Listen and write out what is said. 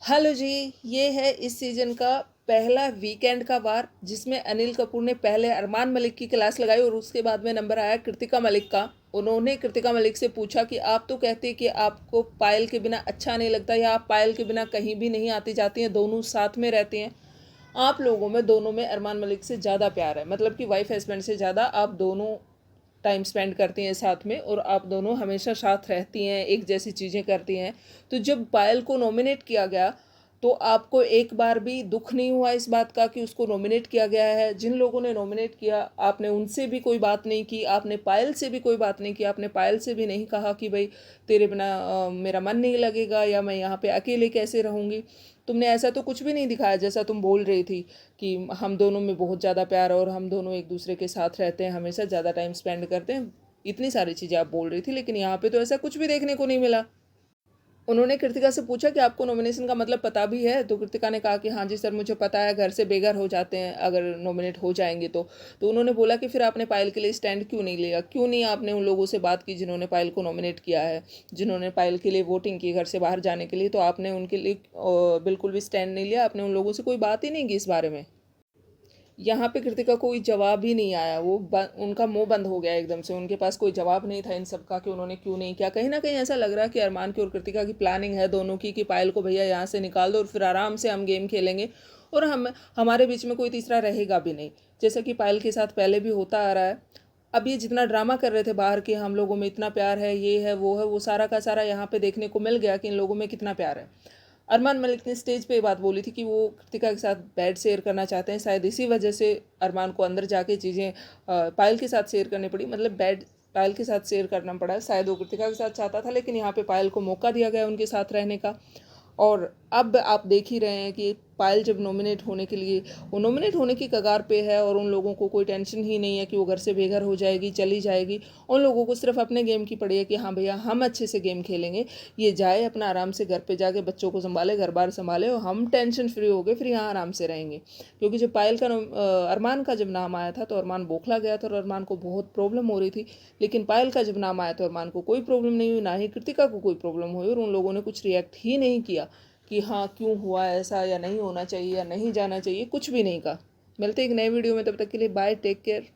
Hello जी, ये है इस सीज़न का पहला वीकेंड का वार जिसमें अनिल कपूर ने पहले अरमान मलिक की क्लास लगाई और उसके बाद में नंबर आया कृतिका मलिक का। उन्होंने कृतिका मलिक से पूछा कि आप तो कहते हैं कि आपको पायल के बिना अच्छा नहीं लगता या आप पायल के बिना कहीं भी नहीं आती जाती हैं, दोनों साथ में रहते हैं। आप लोगों में दोनों में अरमान मलिक से ज़्यादा प्यार है, मतलब कि वाइफ हस्बैंड से ज़्यादा आप दोनों टाइम स्पेंड करती हैं साथ में और आप दोनों हमेशा साथ रहती हैं, एक जैसी चीज़ें करती हैं। तो जब पायल को नॉमिनेट किया गया तो आपको एक बार भी दुख नहीं हुआ इस बात का कि उसको नॉमिनेट किया गया है? जिन लोगों ने नॉमिनेट किया आपने उनसे भी कोई बात नहीं की, आपने पायल से भी कोई बात नहीं की, आपने पायल से भी नहीं कहा कि भाई तेरे बिना मेरा मन नहीं लगेगा या मैं यहाँ पे अकेले कैसे रहूँगी। तुमने ऐसा तो कुछ भी नहीं दिखाया जैसा तुम बोल रही थी कि हम दोनों में बहुत ज़्यादा प्यार है और हम दोनों एक दूसरे के साथ रहते हैं, हमेशा ज़्यादा टाइम स्पेंड करते हैं। इतनी सारी चीज़ें आप बोल रही थी, लेकिन यहाँ पे तो ऐसा कुछ भी देखने को नहीं मिला। उन्होंने कृतिका से पूछा कि आपको नॉमिनेशन का मतलब पता भी है? तो कृतिका ने कहा कि हाँ जी सर, मुझे पता है, घर से बेघर हो जाते हैं अगर नॉमिनेट हो जाएंगे तो उन्होंने बोला कि फिर आपने पायल के लिए स्टैंड क्यों नहीं लिया, क्यों नहीं आपने उन लोगों से बात की जिन्होंने पायल को नॉमिनेट किया है, जिन्होंने पायल के लिए वोटिंग की घर से बाहर जाने के लिए, तो आपने उनके लिए बिल्कुल भी स्टैंड नहीं लिया, आपने उन लोगों से कोई बात ही नहीं की इस बारे में। यहाँ पे कृतिका को कोई जवाब ही नहीं आया, उनका मुंह बंद हो गया एकदम से, उनके पास कोई जवाब नहीं था इन सब का कि उन्होंने क्यों नहीं किया। कहीं ना कहीं ऐसा लग रहा है कि अरमान की और कृतिका की प्लानिंग है दोनों की कि पायल को भैया यहाँ से निकाल दो और फिर आराम से हम गेम खेलेंगे और हमारे बीच में कोई तीसरा रहेगा भी नहीं, जैसा कि पायल के साथ पहले भी होता आ रहा है। अब ये जितना ड्रामा कर रहे थे बाहर के हम लोगों में इतना प्यार है, ये है वो है, वो सारा का सारा यहाँ पे देखने को मिल गया कि इन लोगों में कितना प्यार है। अरमान मलिक ने स्टेज पे ये बात बोली थी कि वो कृतिका के साथ बेड शेयर करना चाहते हैं, शायद इसी वजह से अरमान को अंदर जाके चीज़ें पायल के साथ शेयर करनी पड़ी, मतलब बेड पायल के साथ शेयर करना पड़ा। शायद वो कृतिका के साथ चाहता था, लेकिन यहाँ पे पायल को मौका दिया गया उनके साथ रहने का। और अब आप देख ही रहे हैं कि पायल जब नॉमिनेट होने के लिए, वो नॉमिनेट होने की कगार पे है और उन लोगों को कोई टेंशन ही नहीं है कि वो घर से बेघर हो जाएगी, चली जाएगी। उन लोगों को सिर्फ अपने गेम की पड़ी है कि हाँ भैया हम अच्छे से गेम खेलेंगे, ये जाए अपना आराम से घर पे जाके बच्चों को संभाले, घर बार संभाले और हम टेंशन फ्री हो गए फिर यहाँ आराम से रहेंगे। क्योंकि जब पायल का अरमान का जब नाम आया था तो अरमान बौखला गया था और अरमान को बहुत प्रॉब्लम हो रही थी, लेकिन पायल का जब नाम आया तो अरमान को कोई प्रॉब्लम नहीं हुई, ना ही कृतिका को कोई प्रॉब्लम हुई, और उन लोगों ने कुछ रिएक्ट ही नहीं किया कि हाँ क्यों हुआ ऐसा, या नहीं होना चाहिए या नहीं जाना चाहिए, कुछ भी नहीं कहा। मिलते एक नए वीडियो में, तब तक के लिए बाय, टेक केयर।